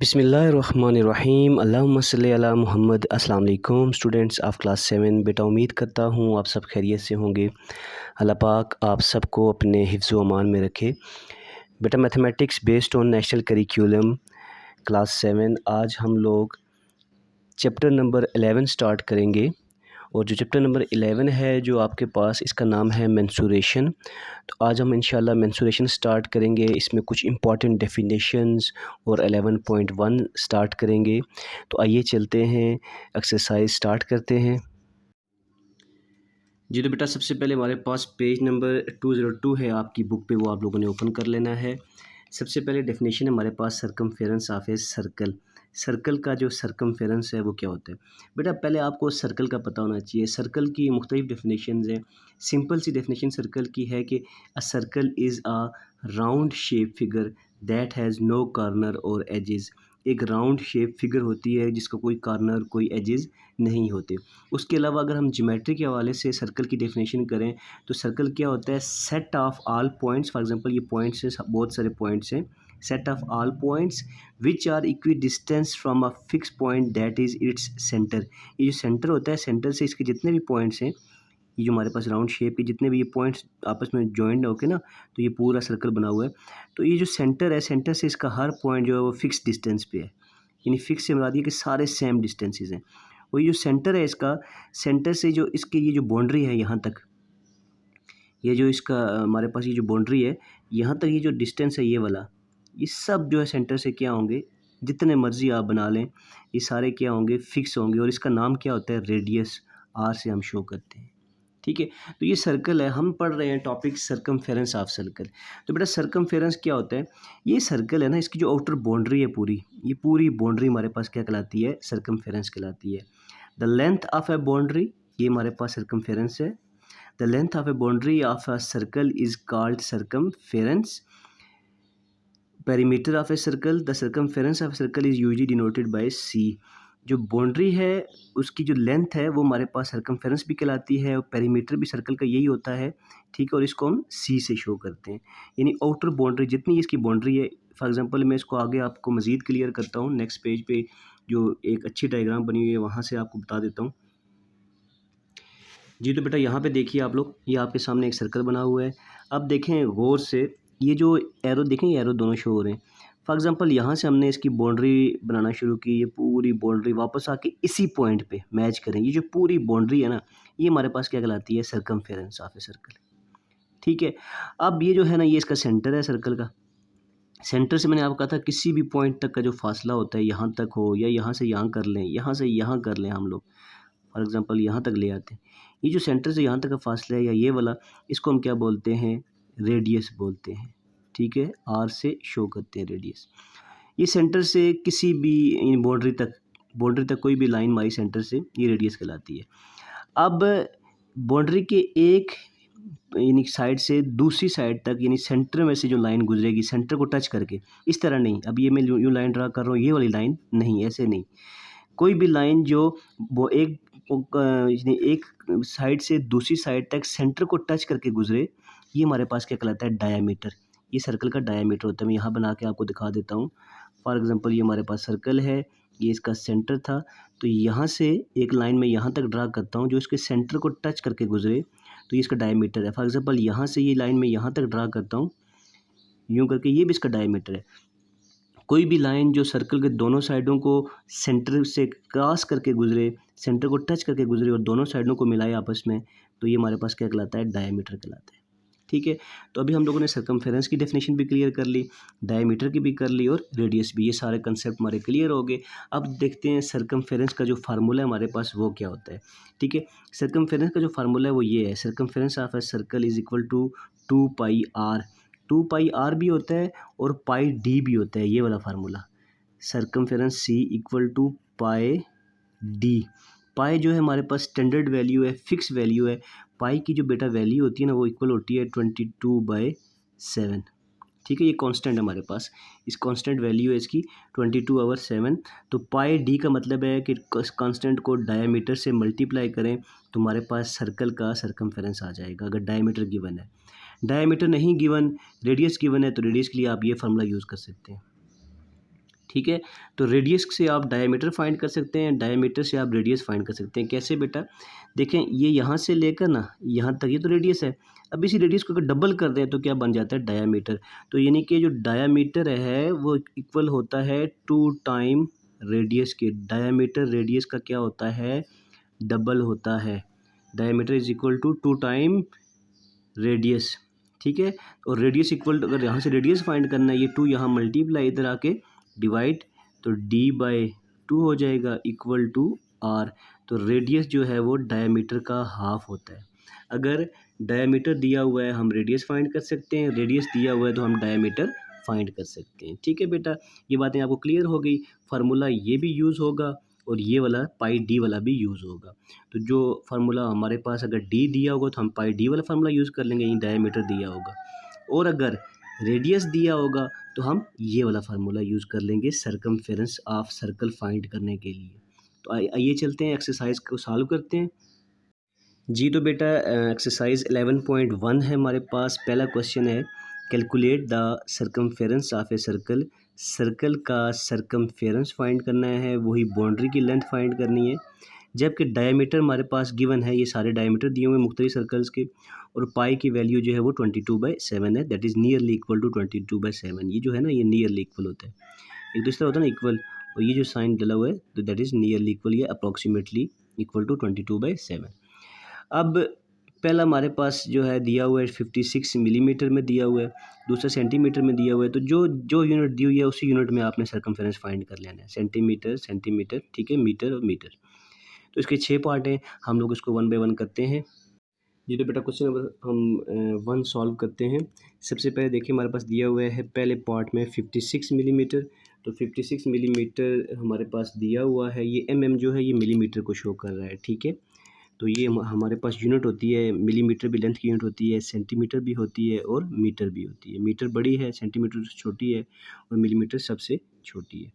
बिस्मिल्लाहिर्रहमानिर्रहीम अल्लाहुम्मा सल्ली अला मुहम्मद। अस्सलाम वालेकुम स्टूडेंट्स ऑफ क्लास 7। बेटा उम्मीद करता हूँ आप सब खैरियत से होंगे। अल्लाह पाक आप सबको अपने हिफ्ज़ व अमान में रखे। बेटा mathematics based on national curriculum class 7, आज हम लोग चैप्टर नंबर 11 स्टार्ट करेंगे। और जो चैप्टर नंबर 11 है जो आपके पास, इसका नाम है मेंसुरेशन। तो आज हम इंशाल्लाह मेंसुरेशन स्टार्ट करेंगे। इसमें कुछ इंपॉर्टेंट डेफिनेशंस और 11.1 स्टार्ट करेंगे। तो आइए चलते हैं, एक्सरसाइज स्टार्ट करते हैं। जी तो बेटा सबसे पहले हमारे पास पेज नंबर 202 है आपकी बुक पे, वो आप लोगों ने ओपन कर लेना है। सबसे पहले डेफिनेशन है हमारे पास circumference of a circle. Circle का जो सर्कमफेरेंस है वो क्या होता है बेटा, पहले आपको सर्कल का पता होना चाहिए। सर्कल की मुख्तलिफ डेफिनेशंस हैं। सिंपल सी डेफिनेशन सर्कल की है कि a circle is a round shape figure that has no corner और एजेस। एक राउंड शेप फिगर होती है जिसका कोई कॉर्नर कोई एजेस नहीं होते। उसके अलावा अगर हम ज्योमेट्री के हवाले से सर्कल की डेफिनेशन करें तो सर्कल क्या होता है, set of all points. For example ये पॉइंट्स हैं, बहुत सारे पॉइंट्स हैं। Set of all points which are equidistance from a fix point that is its centre. ये जो सेंटर होता है, सेंटर से इसके जितने भी पॉइंट्स हैं, ये जो हमारे पास राउंड शेप के जितने भी ये पॉइंट्स आपस में जॉइंट होके ना, तो ये पूरा सर्कल बना हुआ है। तो ये जो सेंटर है, सेंटर से इसका हर पॉइंट जो है वो फिक्स डिस्टेंस पे है। यानी फिक्स से बता दिया कि सारे सेम डिस्टेंसेस हैं। और ये जो सेंटर है इसका, सेंटर से जो इसकी ये जो बाउंड्री है यहाँ तक, ये जो इसका हमारे पास ये जो बाउंड्री है यहाँ तक, ये जो डिस्टेंस है ये वाला, ये सब जो है सेंटर से क्या होंगे, जितने मर्जी आप बना लें, ये सारे क्या होंगे, फिक्स होंगे। और इसका नाम क्या होता है, रेडियस। आर से हम शो करते हैं। ठीक है, तो ये सर्कल है, हम पढ़ रहे हैं टॉपिक सर्कमफेरेंस ऑफ सर्कल। तो बेटा सर्कमफेरेंस क्या होता है, ये सर्कल है ना, इसकी जो आउटर बाउंड्री है पूरी, ये पूरी बाउंड्री हमारे पास क्या कहलाती है, सर्कमफेरेंस कहलाती है। The length of a boundary, ये हमारे पास सर्कमफेरेंस है। The length of a boundary of a circle is called circumference. Perimeter of a circle, the circumference of circle is usually denoted by C. जो boundary है उसकी जो length है वो हमारे पास सर्कमफेरेंस भी कहलाती है, और पेरीमीटर भी सर्कल का यही होता है। ठीक है, और इसको हम सी से शो करते हैं। यानी आउटर बाउंड्री जितनी इसकी बाउंड्री है, फॉर एग्जांपल मैं इसको आगे आपको मज़ीद क्लियर करता हूँ। नेक्स्ट पेज पे जो एक अच्छी डायग्राम बनी हुई है वहाँ से आपको बता देता हूँ। जी तो बेटा यहाँ पे देखिए आप लोग, ये आपके सामने एक सर्कल बना हुआ है। अब देखें गौर से, ये जो एरो देखें, ये एरो दोनों शो हो रहे हैं। फॉर एग्जांपल यहाँ से हमने इसकी बाउंड्री बनाना शुरू की, ये पूरी बाउंड्री वापस आके इसी पॉइंट पे मैच करें। ये जो पूरी बाउंड्री है ना, ये हमारे पास क्या कहलाती है, सर्कमफेरेंस ऑफ ए सर्कल। ठीक है, अब ये जो है ना, ये इसका सेंटर है सर्कल का। सेंटर से मैंने आपको कहा था किसी भी पॉइंट तक का जो फासला होता है, यहाँ तक हो या यहाँ से यहाँ कर लें, यहाँ से यहाँ कर लें हम लोग, फॉर एग्जांपल यहाँ तक ले आते हैं। ये जो सेंटर से यहाँ तक का फासला है या ये वाला, इसको हम क्या बोलते हैं, रेडियस बोलते हैं। ठीक है, आर से शो करते हैं रेडियस। ये सेंटर से किसी भी बाउंड्री तक कोई भी लाइन हमारी सेंटर से, ये रेडियस कहलाती है। अब बाउंड्री के एक यानी साइड से दूसरी साइड तक, यानी सेंटर में से जो लाइन गुजरेगी सेंटर को टच करके, इस तरह नहीं, अब ये मैं यूँ लाइन ड्रा कर रहा हूँ, ये वाली लाइन नहीं, ऐसे नहीं। कोई भी लाइन जो वो एक साइड से दूसरी साइड तक सेंटर को टच करके गुजरे, ये हमारे पास क्या कहलाता है, डायामीटर। ये सर्कल का डायामीटर होता है। मैं यहाँ बना के आपको दिखा देता हूँ। फॉर एग्जांपल ये हमारे पास सर्कल है, ये इसका सेंटर था, तो यहाँ से एक लाइन में यहाँ तक ड्रा करता हूँ जो इसके सेंटर को टच करके गुजरे, तो ये इसका डायामीटर है। फॉर एग्जांपल यहाँ से ये लाइन में यहाँ तक ड्रा करता हूँ यूँ करके, ये भी इसका डायामीटर है। कोई भी लाइन जो सर्कल के दोनों साइडों को सेंटर से क्रॉस करके गुजरे, सेंटर को टच करके गुजरे और दोनों साइडों को मिलाए आपस में, तो ये हमारे पास क्या कहलाता है, डायमीटर कहलाता है। ठीक है, तो अभी हम लोगों ने सर्कमफेरेंस की डेफिनेशन भी क्लियर कर ली, डायमीटर की भी कर ली और रेडियस भी। ये सारे कंसेप्ट हमारे क्लियर हो गए। अब देखते हैं सर्कमफेरेंस का जो फार्मूला है हमारे पास वो क्या होता है। ठीक है, सर्कमफेरेंस का जो फार्मूला है वो ये है, circumference of a circle is equal to 2πr। 2πr भी होता है और पाई डी भी होता है, ये वाला formula. Circumference C equal to pi D. Pi जो है हमारे पास स्टैंडर्ड वैल्यू है, फिक्स वैल्यू है। पाई की जो बेटा वैल्यू होती है ना, वो इक्वल होती है 22/7। ठीक है, ये कांस्टेंट है हमारे पास, इस कांस्टेंट वैल्यू है इसकी 22/7। तो पाई डी का मतलब है कि कांस्टेंट को डायमीटर से मल्टीप्लाई करें तो हमारे पास सर्कल का सर्कमफेरेंस आ जाएगा, अगर डायमीटर गिवन है। डायमीटर नहीं गिवन, रेडियस गिवन है, तो रेडियस के लिए आप ये फार्मूला यूज़ कर सकते हैं। ठीक है। तो रेडियस से आप डायमीटर फाइंड कर सकते हैं, डायमीटर से आप रेडियस फाइंड कर सकते हैं। कैसे बेटा? देखें, ये यहाँ से लेकर ना यहाँ तक ये तो रेडियस है। अब इसी रेडियस को अगर डबल कर दें तो क्या बन जाता है? डायामीटर। तो यानी कि जो डायामीटर है वो इक्वल होता है 2 टाइम रेडियस के। डायामीटर रेडियस का क्या होता है? डबल होता है। Diameter is equal to 2 time radius, ठीक है। और रेडियस इक्वल, अगर यहाँ से रेडियस फाइंड करना है, ये 2 यहाँ मल्टीप्लाई इधर आके डिवाइड, तो d/2 हो जाएगा इक्वल टू r। तो रेडियस जो है वो डायमीटर का हाफ होता है। अगर डायमीटर दिया हुआ है हम रेडियस फाइंड कर सकते हैं, रेडियस दिया हुआ है तो हम डायमीटर फाइंड कर सकते हैं। ठीक है बेटा, ये बातें आपको क्लियर हो गई। फार्मूला ये भी यूज़ होगा और ये वाला पाई डी वाला भी यूज़ होगा। तो जो फार्मूला हमारे पास अगर डी दिया होगा तो हम पाई डी वाला फार्मूला यूज़ कर लेंगे, ये डायमीटर दिया होगा। और अगर रेडियस दिया होगा तो हम ये वाला फार्मूला यूज़ कर लेंगे सर्कमफेरेंस ऑफ सर्कल फाइंड करने के लिए। तो आइए चलते हैं एक्सरसाइज को सॉल्व करते हैं। जी तो बेटा एक्सरसाइज 11.1 है हमारे पास। पहला क्वेश्चन है, calculate the circumference of a circle. Circle का सर्कमफेरेंस फाइंड करना है, वही बाउंड्री की लेंथ फाइंड करनी है। जबकि डायमीटर हमारे पास गिवन है, ये सारे डायमीटर दिए हुए हैं मुख्तलिफ सर्कल्स के, और पाई की वैल्यू जो है वो 22/7 है, that is nearly equal to 22/7। ये जो है ना, ये नियरली इक्वल होता है, एक दूसरा होता है ना इक्वल, और ये जो साइन डला हुआ है तो दैट इज़ नियरली इक्वल, ये अप्रॉक्सीमेटली इक्वल टू 22/7। अब पहला हमारे पास जो है दिया हुआ है 56 मिलीमीटर में दिया हुआ है, दूसरा सेंटीमीटर में दिया हुआ है। तो जो जो यूनिट दी हुई है उसी यूनिट में आपने सर्कमफेरेंस फाइंड कर लेना है, सेंटीमीटर सेंटीमीटर, ठीक है, मीटर और मीटर। तो इसके 6 पार्ट हैं, हम लोग इसको 1 बाय 1 करते हैं। ये तो बेटा क्वेश्चन नंबर हम 1 सॉल्व करते हैं। सबसे पहले देखिए हमारे पास दिया हुआ है पहले पार्ट में 56 मिलीमीटर। तो 56 मिलीमीटर हमारे पास दिया हुआ है, ये जो है ये मिलीमीटर को शो कर रहा है, ठीक है। तो ये हमारे पास यूनिट होती है, मिलीमीटर भी लेंथ की यूनिट होती है, सेंटीमीटर भी होती है और मीटर भी होती है। मीटर बड़ी है, सेंटीमीटर से छोटी है और मिलीमीटर सबसे छोटी है,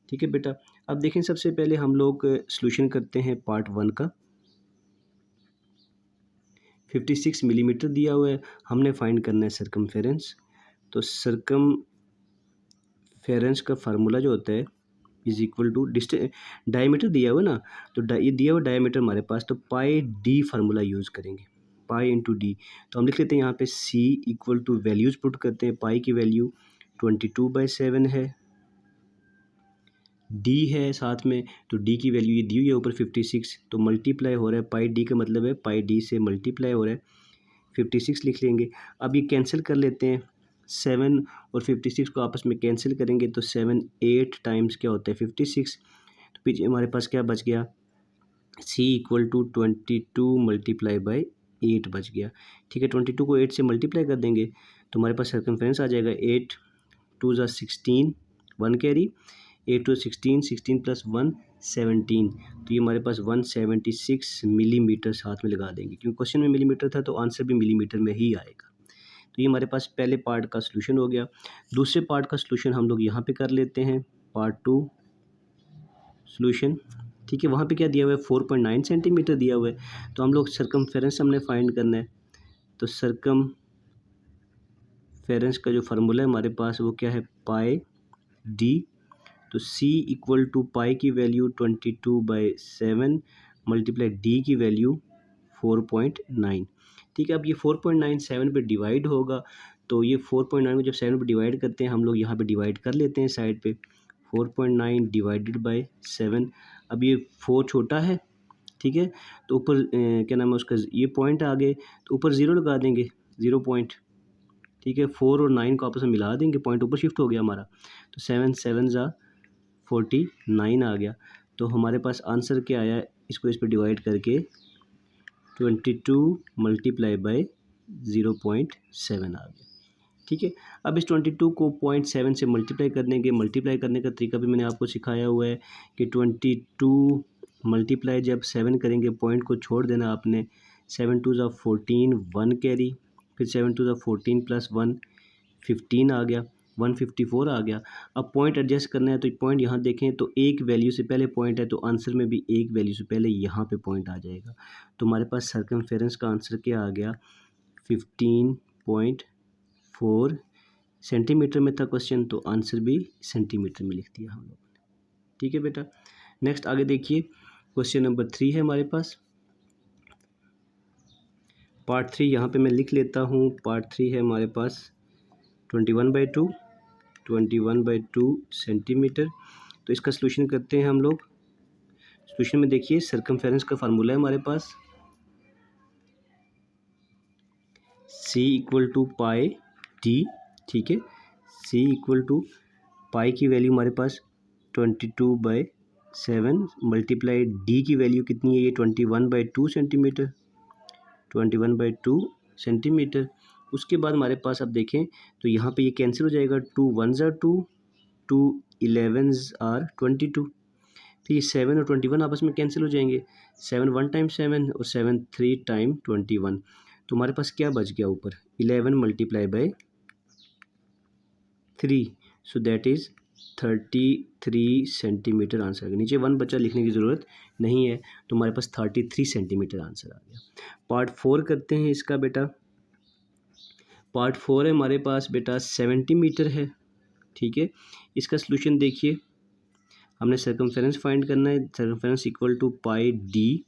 ठीक है बेटा। अब देखें, सबसे पहले हम लोग सॉल्यूशन करते हैं पार्ट 1 का। 56 मिलीमीटर दिया हुआ है, हमने फाइंड करना है सर्कमफेरेंस। तो सर्कमफेरेंस का फार्मूला जो होता है इज इक्वल टू डायमीटर दिया हुआ ना, तो ये दिया हुआ डायमीटर हमारे पास, तो पाई डी फार्मूला यूज़ करेंगे, पाई इंटू डी। तो हम लिख लेते हैं यहाँ पे सी इक्वल टू वैल्यूज़ पुट करते हैं। पाई की वैल्यू 22/7 है, डी है साथ में, तो डी की वैल्यू ये दी हुई है ऊपर 56, तो मल्टीप्लाई हो रहा है, पाई डी का मतलब है पाई डी से मल्टीप्लाई हो रहा है, 56 लिख लेंगे। अब ये कैंसिल कर लेते हैं, 7 और 56 को आपस में कैंसिल करेंगे तो 7 8 टाइम्स क्या होता है 56। तो पीछे हमारे पास क्या बच गया, सी इक्वल टू 22 मल्टीप्लाई बाई 8 बच गया, ठीक है। 22 को 8 से मल्टीप्लाई कर देंगे तो हमारे पास सर्कमफेरेंस आ जाएगा 8 2 ज़ा 16, 1 कैरी, 8 2 16, 16 प्लस 1 17। तो ये हमारे पास 176 मिलीमीटर साथ में लगा देंगे, क्योंकि क्वेश्चन में मिलीमीटर था तो आंसर भी मिलीमीटर में ही आएगा। तो ये हमारे पास पहले पार्ट का सलूशन हो गया। दूसरे पार्ट का सलूशन हम लोग यहाँ पे कर लेते हैं, पार्ट 2 सलूशन, ठीक है। वहाँ पे क्या दिया हुआ है, 4.9 सेंटीमीटर दिया हुआ है, तो हम लोग सर्कमफेरेंस हमने फाइंड करना है। तो सर्कमफेरेंस का जो फार्मूला है हमारे पास वो क्या है, पाई डी। तो C इक्वल टू पाई की वैल्यू 22/7 मल्टीप्लाई डी की वैल्यू 4.9, ठीक है। अब ये 4.9 7 पे डिवाइड होगा, तो ये 4.9 को जब 7 पे डिवाइड करते हैं हम लोग यहाँ पे डिवाइड कर लेते हैं साइड पे, 4.9 डिवाइडेड बाय 7। अब ये 4 छोटा है, ठीक है, तो ऊपर क्या नाम है उसका, ये पॉइंट आ गए तो ऊपर 0 लगा देंगे, 0 पॉइंट, ठीक है। 4 और 9 को आपस में मिला देंगे, पॉइंट ऊपर शिफ्ट हो गया हमारा, तो 7 7 ज़ा 49 आ गया। तो हमारे पास आंसर क्या आया, इसको इस पर डिवाइड करके 22 मल्टीप्लाई बाय 0.7 आ गया, ठीक है। अब इस 22 को 0.7 से मल्टीप्लाई कर देंगे। मल्टीप्लाई करने का तरीका भी मैंने आपको सिखाया हुआ है कि 22 मल्टीप्लाई जब 7 करेंगे, पॉइंट को छोड़ देना आपने, 7 2 ज़ा 14, 1 कैरी, फिर 7 2 ज़ा 14 प्लस 1 15 आ गया, 154 आ गया। अब पॉइंट एडजस्ट करना है, तो पॉइंट यहाँ देखें तो एक वैल्यू से पहले पॉइंट है, तो आंसर में भी एक वैल्यू से पहले यहाँ पे पॉइंट आ जाएगा। तो हमारे पास सर्कमफेरेंस का आंसर क्या आ गया, 15.4 सेंटीमीटर में था क्वेश्चन, तो आंसर भी सेंटीमीटर में लिख दिया हम लोगों ने। ठीक है बेटा, नेक्स्ट आगे देखिए, क्वेश्चन नंबर 3 है हमारे पास। पार्ट 3 यहाँ पे मैं लिख लेता हूँ। पार्ट 3 है हमारे पास 21/2 सेंटीमीटर। तो इसका सोल्यूशन करते हैं हम लोग। सोल्यूशन में देखिए, सर्कमफेरेंस का फार्मूला है हमारे पास, C = पाई डी। ठीक है, C = पाई की वैल्यू हमारे पास 22/7 मल्टीप्लाई डी की वैल्यू कितनी है, ये 21/2 सेंटीमीटर, 21/2 सेंटीमीटर। उसके बाद हमारे पास अब देखें तो यहाँ पे ये कैंसिल हो जाएगा, 2 1s are 2, 2 11s are 22। फिर ये 7 और 21 आपस में कैंसिल हो जाएंगे, 7 1 टाइम्स 7 और 7 3 टाइम 21। तो हमारे पास क्या बच गया ऊपर, 11 multiply by 3, so that is 33 centimetre answer आ गया। नीचे 1 बचा, लिखने की ज़रूरत नहीं है, तो हमारे पास 33 सेंटीमीटर आंसर आ गया। पार्ट 4 करते हैं इसका बेटा। पार्ट 4 है हमारे पास बेटा 70 मीटर है। ठीक है, इसका सलूशन देखिए, हमने सर्कमफेरेंस फाइंड करना है। सर्कमफेरेंस = पाई डी,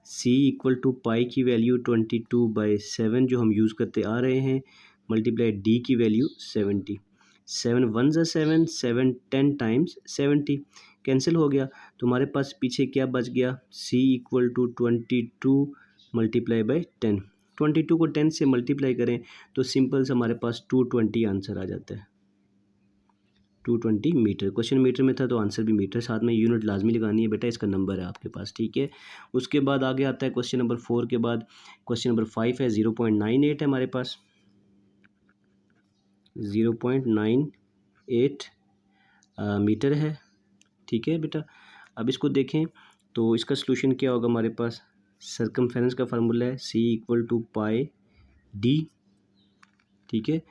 C = पाई की वैल्यू 22/7 जो हम यूज़ करते आ रहे हैं, मल्टीप्लाई डी की value 70। 7 1s are 7, 7 10 times 70 cancel हो गया, तो हमारे पास पीछे क्या बच गया, C = 22 मल्टीप्लाई बाय 10। 22 को 10 से मल्टीप्लाई करें तो सिंपल से हमारे पास 220 आंसर आ जाता है, 220 मीटर। क्वेश्चन मीटर में था तो आंसर भी मीटर, साथ में यूनिट लाजमी लगानी है बेटा, इसका नंबर है आपके पास। ठीक है, उसके बाद आगे आता है क्वेश्चन नंबर 4 के बाद क्वेश्चन नंबर 5 है, 0.98 है हमारे पास, 0.98 मीटर है। ठीक है बेटा, अब इसको देखें तो इसका सलूशन क्या होगा हमारे पास, सर्कमफेरेंस का फार्मूला है C = पाई डी। ठीक है,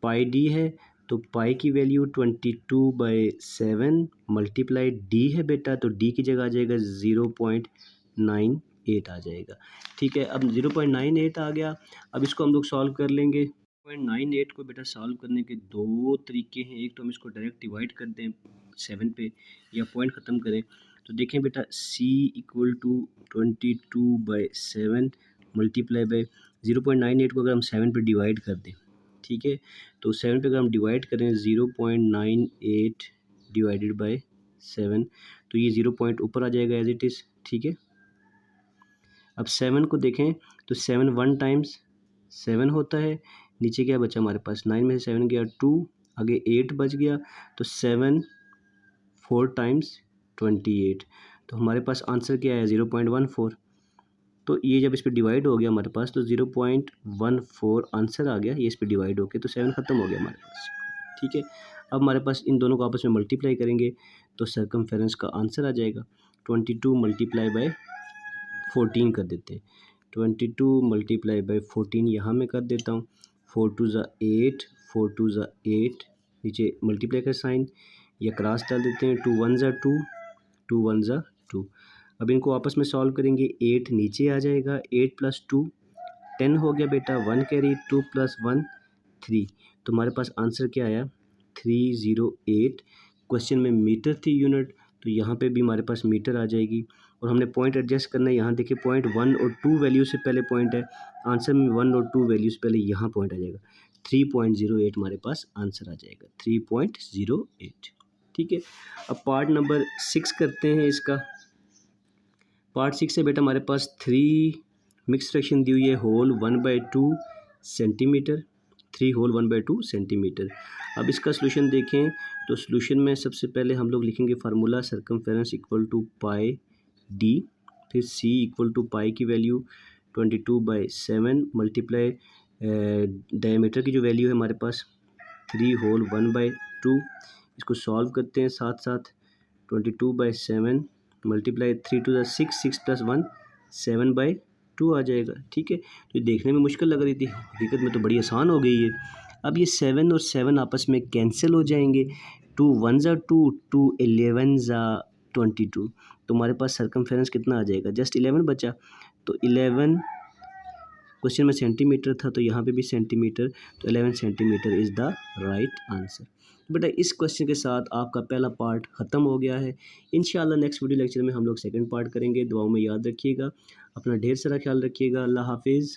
पाई डी है तो पाई की वैल्यू 22/7 मल्टीप्लाई डी है बेटा, तो डी की जगह आ जाएगा 0.98 आ जाएगा। ठीक है, अब 0.98 आ गया, अब इसको हम लोग सॉल्व कर लेंगे। 0.98 को बेटा सॉल्व करने के दो तरीके हैं, एक तो हम इसको डायरेक्ट डिवाइड कर दें 7 पे या पॉइंट ख़त्म करें। तो देखें बेटा, C = 22/7 मल्टीप्लाई बाय 0.98 को अगर हम 7 पे डिवाइड कर दें, ठीक है, तो 7 पे अगर हम डिवाइड करें 0.98 डिवाइडेड बाय 7, तो ये 0 पॉइंट ऊपर आ जाएगा एज इट इज़। ठीक है, अब 7 को देखें तो 7 1 टाइम्स 7 होता है, नीचे क्या बचा हमारे पास, 9 में से 7 गया 2, आगे 8 बच गया, तो 7 4 टाइम्स 28, तो हमारे पास आंसर क्या है 0.14। तो ये जब इस पर डिवाइड हो गया हमारे पास तो 0.14 आंसर आ गया, ये इस पर डिवाइड होके तो 7 ख़त्म हो गया हमारे पास। ठीक है, अब हमारे पास इन दोनों को आपस में मल्टीप्लाई करेंगे तो सर्कमफेरेंस का आंसर आ जाएगा 22 मल्टीप्लाई बाय 14 कर देते हैं, 22 मल्टीप्लाई बाय 14 यहाँ मैं कर देता हूँ, 4 2 ज़ा 8, 4 2 ज़ा 8, नीचे मल्टीप्लाई का साइन या क्रॉस डाल देते हैं, 2 1 ज़ा 2, 2 1 ज़ा 2। अब इनको आपस में सॉल्व करेंगे, 8 नीचे आ जाएगा, 8 + 2 10 हो गया बेटा, 1 कैरी, 2 + 1 3, तो हमारे पास आंसर क्या आया 308। क्वेश्चन में मीटर थी यूनिट, तो यहाँ पे भी हमारे पास मीटर आ जाएगी, और हमने पॉइंट एडजस्ट करना है। यहाँ देखिए पॉइंट 1 और 2 वैल्यू से पहले पॉइंट है, आंसर में 1 और 2 वैल्यू से पहले यहाँ पॉइंट आ जाएगा, 3.08 हमारे पास आंसर आ जाएगा, 3.08। ठीक है, अब पार्ट नंबर 6 करते हैं इसका। पार्ट 6 से बेटा हमारे पास 3 मिक्स फ्रैक्शन दी हुई है, होल 1/2 सेंटीमीटर, 3 होल 1/2 सेंटीमीटर। अब इसका सलूशन देखें तो सलूशन में सबसे पहले हम लोग लिखेंगे फार्मूला सर्कमफेरेंस = पाई डी, फिर C = पाई की वैल्यू 22/7 मल्टीप्लाई डायमीटर की जो वैल्यू है हमारे पास 3 होल 1/2, इसको सॉल्व करते हैं साथ साथ, 22/7 मल्टीप्लाई 3 2 6, 6 + 1 7/2 आ जाएगा। ठीक है, तो देखने में मुश्किल लग रही थी, हकीकत में तो बड़ी आसान हो गई है। अब ये 7 और 7 आपस में कैंसिल हो जाएंगे, 2 1 ज़ा 2, 2 11 ज़ा 22, तो हमारे पास सर्कमफेरेंस कितना आ जाएगा, जस्ट 11 बचा, तो 11 क्वेश्चन में सेंटीमीटर था तो यहाँ पे भी सेंटीमीटर, तो 11 centimetre is the right answer. बेटा इस क्वेश्चन के साथ आपका पहला पार्ट ख़त्म हो गया है। इंशाल्लाह नेक्स्ट वीडियो लेक्चर में हम लोग सेकंड पार्ट करेंगे। दुआओं में याद रखिएगा, अपना ढेर सारा ख्याल रखिएगा। अल्लाह हाफिज़।